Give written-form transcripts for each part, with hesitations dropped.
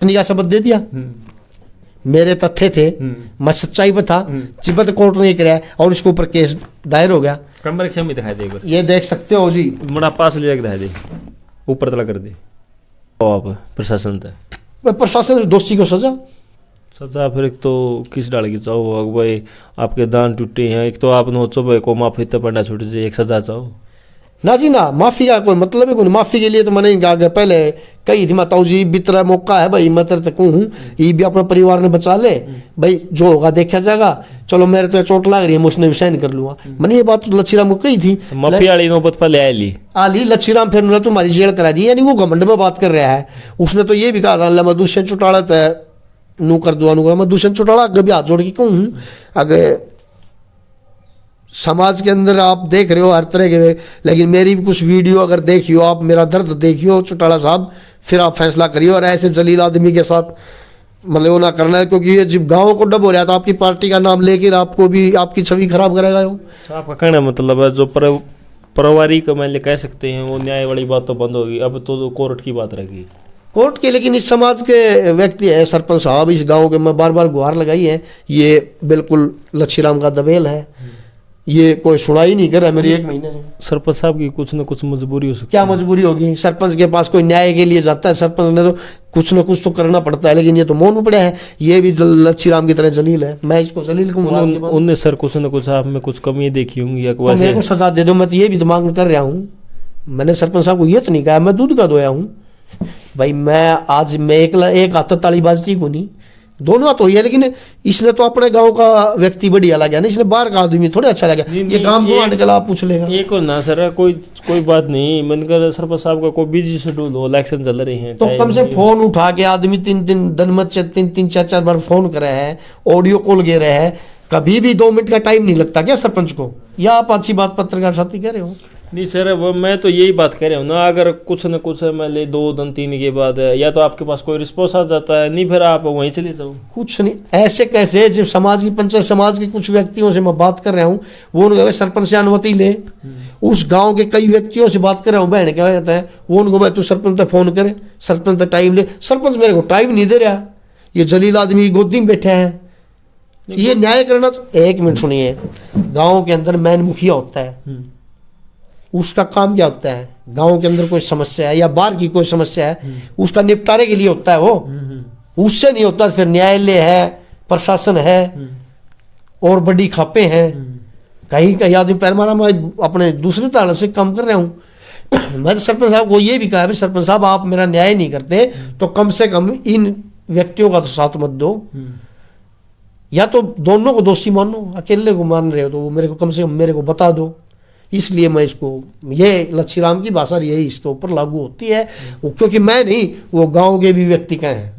का शब्द दे दिया, मेरे तथ्य थे, मैं सच्चाई पे था, चिबत कोर्ट ने कराया और इसके ऊपर केस दायर हो गया। कमर क्षमी दिखाई दे, ये देख सकते हो जी, बड़ा पास ले जाके दिखाई दे, ऊपर तला कर दे। आप प्रशासन था, प्रशासन दोषी को सजा। सजा फिर एक तो किस डाल की चाहो भाई, आपके दान टूटे हैं, एक तो आपने सोचो भाई को माफी तो पड़ा छूट जाए, एक सजा चाहो ना जी ना, माफी का कोई मतलब है कोई। माफी के लिए तो मैंने आगे पहले कही थी, माताओ जी बितरा मौका है भाई, मैं तेरे तक हूँ, ये भी अपना परिवार ने बचा ले भाई, जो होगा देखा जाएगा, चलो मेरे तो चोट लग रही है, मैं उसने भी साइन कर लूंगा। मैंने ये बात तो लच्छीराम को कही थी, माफी वाली नौबत पर ले आली लच्छीराम फिर तुम्हारी जेल करा दी, यानी वो घमंड में बात कर रहा है। उसने तो ये भी कहा था मैं दुष्यंत चौटाला नू कर दूंगा, मैं दुष्यंत चौटाला अगर भी हाथ जोड़ के कहूँ, अगर समाज के अंदर आप देख रहे हो हर तरह के, लेकिन मेरी भी कुछ वीडियो अगर देखियो आप, मेरा दर्द देखियो चौटाला साहब, फिर आप फैसला करिए। और ऐसे जलील आदमी के साथ मतलब वो ना करना है, क्योंकि ये जब गाँव को डब हो रहा था, आपकी पार्टी का नाम लेकर आपको भी आपकी छवि खराब करेगा। तो आपका कहना मतलब है जो पारिवारिक मान कह सकते हैं वो न्याय वाली बात तो बंद होगी, अब तो कोर्ट की बात रहेगी, कोर्ट के। लेकिन इस समाज के व्यक्ति है सरपंच साहब, इस गांव के मैं बार बार गुहार लगाई है, ये बिल्कुल लच्छीराम का दबेल है, ये कोई सुनाई नहीं कर रहा मेरी 1 महीने से। सरपंच साहब की कुछ न कुछ मजबूरी हो सकती है। क्या मजबूरी होगी? सरपंच के पास कोई न्याय के लिए जाता है, सरपंच ने तो कुछ न कुछ तो करना पड़ता है, लेकिन ये तो मौन पड़ा है। ये भी लच्छीराम की तरह जलील है, मैं इसको जलील कहूँगा। उनने सर कुछ न कुछ आप में कुछ कमी देखी होंगी या तो मेरे को सजा दे दो, मैं तो ये भी तो मांग कर रहा हूँ। मैंने सरपंच साहब को ये तो नहीं कहा मैं दूध का दोया हूँ भाई, मैं आज मैं एक हाथ ताली बाजती को नहीं, दोनों हाथ हुई है। लेकिन इसने तो अपने गांव का व्यक्ति बढ़िया लगा ना, इसने बाहर का आदमी थोड़े अच्छा लगा। ये गांव को आने के आप पूछ लेगा ये को ना सर, कोई बात नहीं, मन कर सरपंच साहब का कोई बिजी शेड्यूल हो, इलेक्शन चल रहे हैं, तो कम से फोन उठा के आदमी 3 दिन में 3-4 बार फोन करे है, ऑडियो कॉल गे रहे हैं, कभी भी 2 मिनट का टाइम नहीं लगता क्या सरपंच को? या आप अच्छी बात पत्रकार साथी कह रहे हो? नहीं सर, वो मैं तो यही बात कह रहा हूँ ना, अगर कुछ न कुछ मैं ले 2 दिन 3 के बाद या तो आपके पास कोई रिस्पॉन्स आ जाता है, नहीं फिर आप वहीं चले जाओ। कुछ नहीं ऐसे कैसे, जब समाज की पंचायत समाज के कुछ व्यक्तियों से मैं बात कर रहा हूँ, वो उनको सरपंच से अनुमति ले, उस गांव के कई व्यक्तियों से बात कर रहा हूँ, बहन क्या कहता है वो उनको भाई तू सरपंच तक फोन करे, सरपंच तक टाइम ले, सरपंच मेरे को टाइम नहीं दे रहा, ये जलील आदमी की गोदी में बैठे हैं, ये न्याय करना। 1 मिनट सुनिए, गाँव के अंदर मैन मुखिया होता है, उसका काम क्या होता है? गांव के अंदर कोई समस्या है या बाहर की कोई समस्या है, उसका निपटारे के लिए होता है वो, उससे नहीं होता। फिर न्यायालय है, प्रशासन है और बड़ी खापे हैं, कहीं कहीं आदमी पैर मारा। मैं अपने दूसरे ताल से काम कर रहा हूँ। मैं तो सरपंच साहब को ये भी कहा, सरपंच साहब आप मेरा न्याय नहीं करते तो कम से कम इन व्यक्तियों का तो साथ मत दो, या तो दोनों को दोषी मानो, अकेले को मान रहे हो तो वो मेरे को कम से कम मेरे को बता दो। इसलिए मैं इसको, ये लच्छीराम की भाषा यही इसके ऊपर लागू होती है, क्योंकि मैं नहीं, वो गांव के भी व्यक्ति का है,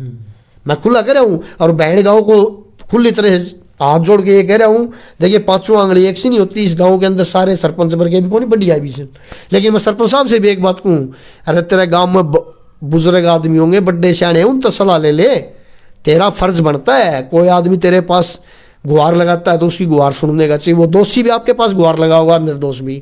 मैं खुला कह रहा हूँ। और बहन गांव को खुली तरह हाथ जोड़ के ये कह रहा हूँ, देखिए 5 आंगली एक सी नहीं होती, इस गांव के अंदर सारे सरपंच वर्ग भी कौन बढ़िया भी से। लेकिन मैं सरपंच साहब से भी एक बात कहूँ, अरे तेरे गाँव में बुजुर्ग आदमी होंगे, बड्डे सियाने, उन तो सलाह ले ले, तेरा फर्ज बनता है। कोई आदमी तेरे पास गुहार लगाता है तो उसकी गुहार सुनने का चाहिए, वो दोषी भी आपके पास गुहार लगा होगा, निर्दोष भी,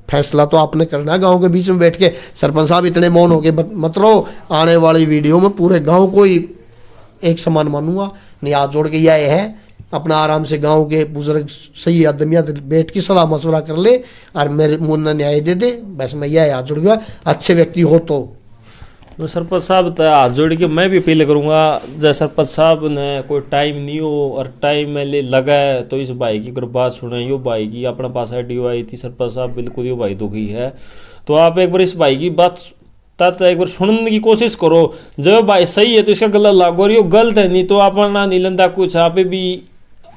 फैसला तो आपने करना है गांव के बीच में बैठ के। सरपंच साहब इतने मौन हो के मत रहो, आने वाली वीडियो में पूरे गांव को ही एक समान मानूंगा। नहीं हाथ जोड़ के यह है, अपना आराम से गांव के बुजुर्ग सही आदमिया बैठ के सलाह मशवरा कर ले और मेरे मुन्ना न्याय दे दे, बस मैं यह हाथ जोड़ गया, अच्छे व्यक्ति हो तो। सरपंच साहब हाथ जोड़ के मैं भी अपील करूँगा, जब सरपंच साहब ने कोई टाइम नहीं हो और टाइम में ले लगा है तो इस भाई की अगर बात सुने, यो भाई की अपने पास आईडियो आई थी, सरपंच साहब बिल्कुल यो भाई दुखी है, तो आप एक बार इस भाई की बात तक एक बार सुनने की कोशिश करो। जब भाई सही है तो इसका गला लागो, और यो गलत है नहीं तो अपना नहीं लंदा कुछ, आप भी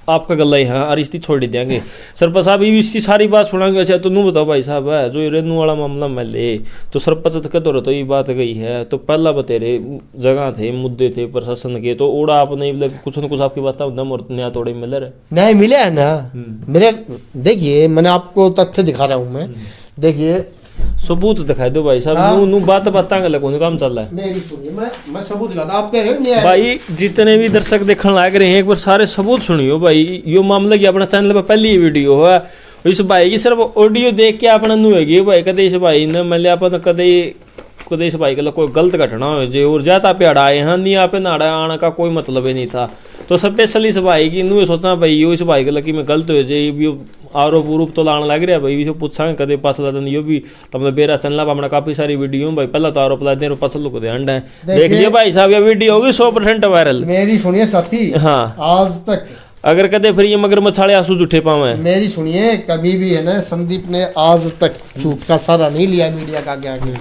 आपका गला ही है और इसकी छोड़ देंगे। सरपंच साहब इसकी सारी बात सुनाएंगे। अच्छा तो नू बताओ भाई साहब है जो रेनू वाला मामला में ले तो सरपंच तो कहते रहो तो ये बात गई है, तो पहला बतेरे जगह थे, मुद्दे थे प्रशासन के, तो ओड़ा आपने कुछ न कुछ आपकी बात न्याय थोड़े मिले रहे, न्याय मिले है ना मेरे। देखिए मैंने आपको तथ्य दिखा रहा हूँ मैं, देखिए सबूत दिखाई दो भाई साहब, नू बात बताएंगे लगे काम चल रहा है। नहीं सुनिए, मैं सबूत दिखाता, आप कह रहे हो न्याय। भाई जितने भी दर्शक देखने लाग रहे हैं एक बार सारे सबूत सुनियो भाई, यो मामला की अपना चैनल पर पहली वीडियो है, इस भाई की सिर्फ ऑडियो देख के अपना नू है भाई, कदे इस भाई ने मतलब अपन कदे कदे इस भाई के लिए कोई गलत घटना हो जे और ज्यादा पे अड़ाए हैं नहीं आप नाड़ा आने का कोई मतलब ही नहीं था। तो स्पेशली इस भाई की नू सोचा भाई यो इस भाई के लिए मैं गलत हो जाए यो आरोप उरूप तो लाने लग रहा भाई इसे पूछा कदे पास लादन यो भी तुमने बेरा चलना अपना काफी सारी वीडियो भाई पहला तो आरोप ला दे पसल को दे अंडा है देख लिया भाई साहब ये वीडियो होगी 100% वायरल। मेरी सुनिए साथी, हाँ आज तक अगर कदे फिर ये मगर मछाले आंसू जूठे पावे मेरी सुनिए कभी भी है ना संदीप ने आज तक झूठ का सहारा नहीं लिया मीडिया का आगे।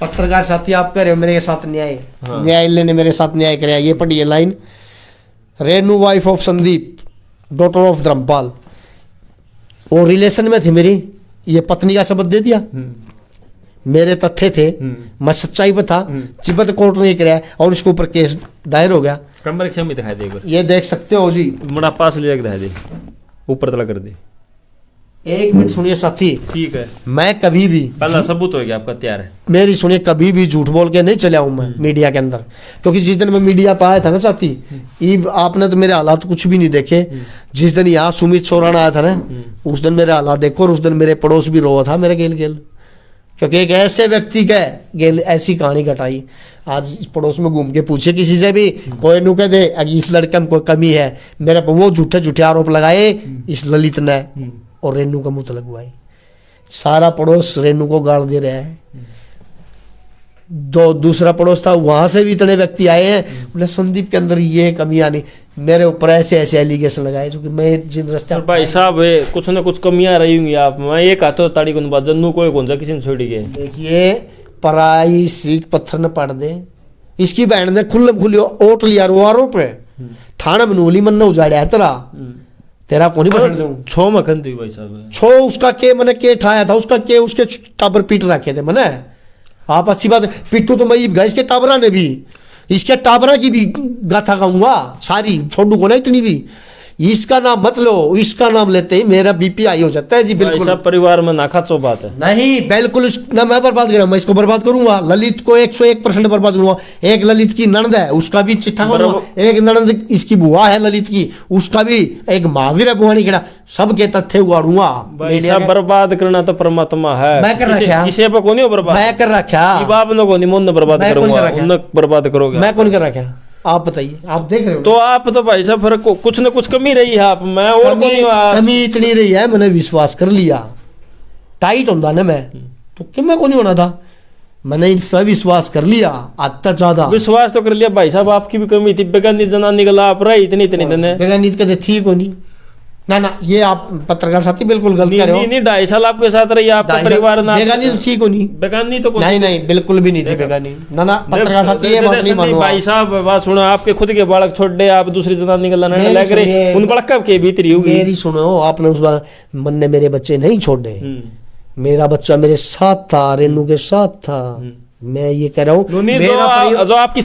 पत्रकार साथी आप कह रहे हो मेरे साथ न्याय, न्यायालय ने मेरे साथ न्याय कराया। ये पढ़िए line, Renu wife of Sandeep daughter of Dharmpal, वो रिलेशन में थी मेरी, ये पत्नी का शब्द दे दिया, मेरे तथ्य थे, मैं सच्चाई पे था, तिब्बत कोर्ट ने कराया और इसके ऊपर केस दायर हो गया। कमर क्षम दिखाई दे ये देख सकते हो जी, बड़ा पास ले दिखाई दे ऊपर तला कर दे। एक मिनट सुनिए साथी, ठीक है मैं कभी भी पहला सबूत हो गया आपका तैयार है। मेरी सुनिए कभी भी झूठ बोल के नहीं चला हूं मैं मीडिया के अंदर, क्योंकि जिस दिन मैं मीडिया पे आया था ना साथी, आपने तो मेरे हालात कुछ भी नहीं देखे। जिस दिन यहाँ सुमित सोराना आया था ना, उस दिन मेरे हालात देखो, और उस दिन मेरे पड़ोस भी रोआ था मेरे गेल गेल, क्योंकि एक ऐसे व्यक्ति का गेल ऐसी कहानी घटाई। आज इस पड़ोस में घूम के पूछे किसी से भी, कोई नु कह दे अगर इस लड़के में कोई कमी है, मेरे पर वो झूठे झूठे आरोप लगाए इस ललित ने और रेनू का मुंह लगवाई। सारा पड़ोस रेनू को गाड़ दे रहा है। दूसरा पड़ोस था, वहां से भी इतने व्यक्ति आए हैं, बोले संदीप के अंदर ये कमियां नहीं, मेरे ऊपर ऐसे ऐसे एलिगेशन लगाए जो कि मैं जिन रास्ते भाई साहब कुछ ना कुछ कमियां रही होंगी आप मैं ये कहता हूं ताड़ी को बात जन्नू कोई कौन सा किसी ने छोड़ी गए। देखिए पराई सीख पत्थर न पड़ दे, इसकी बहन ने खुली ओट लिया वो आरोप है, थाना मनोली मन ने उजाड़ा है तेरा को नहीं पसंद दूं छो मखन थी भाई साहब छो उसका के मैंने के ठाया था, उसका के उसके टाबर पीट रखे थे मैंने। आप अच्छी बात पिट्टू तो मैं गैस के टाबरा ने भी, इसके टाबरा की भी गाथा गाऊंगा सारी, छोड़ू को ना इतनी भी। इसका नाम मत लो, इसका नाम लेते ही मेरा बीपी हाई हो जाता है जी। बिल्कुल सब परिवार में ना खाचो बात है नहीं, बिल्कुल ना मैं बर्बाद कर रहा हूं, मैं इसको बर्बाद करूंगा। ललित को 101% बर्बाद करूंगा। एक ललित की ननद है, उसका भी चिट्ठा करूंगा। एक ननद इसकी बुआ है ललित की, उसका भी एक महावीर है बुआनी खेड़ा, सबके तथ्य उगाड़ूंगा। सब बर्बाद करना तो परमात्मा है, मैं कर रखा किसी पे कोनी बर्बाद, मैं कर रखा बाप ने कोनी मन बर्बाद करूंगा, उन बर्बाद करोगे। मैं कौन कर रखा, आप बताइए, आप देख रहे हो तो आप तो भाई साहब फिर कुछ न कुछ कमी रही है आप में और कमी इतनी रही है, मैंने विश्वास कर लिया। टाइट होता ना मैं तो क्यों मैं को नहीं होना था, मैंने इनसे विश्वास कर लिया। आता ज्यादा विश्वास तो कर लिया भाई साहब, आपकी भी कमी थी, बेगानी जनानी गला आप रही इतनी दिन बेगानी कहते थी को नहीं ना, ये आप पत्रकार साथी बिल्कुल गलत कर रहे हो। नहीं 2.5 साल आपके साथ रही आपका परिवार ना, बेगानी तो थी को नहीं, बेगानी तो नहीं बिल्कुल भी नहीं थी बेगानी ना पत्रकार साथी ये बात नहीं मानो भाई साहब। बात सुनो, आपके खुद के बालक छोड़ दे, आप दूसरी जनानी गला नहीं लग रहे, उन बालक कब के भीतरी होगी। मेरी सुनो, आपने उस बार मन ने मेरे बच्चे नहीं छोड़े, मेरा बच्चा मेरे साथ था, रेनू के साथ था। मैं ये कह रहा हूँ जो आपकी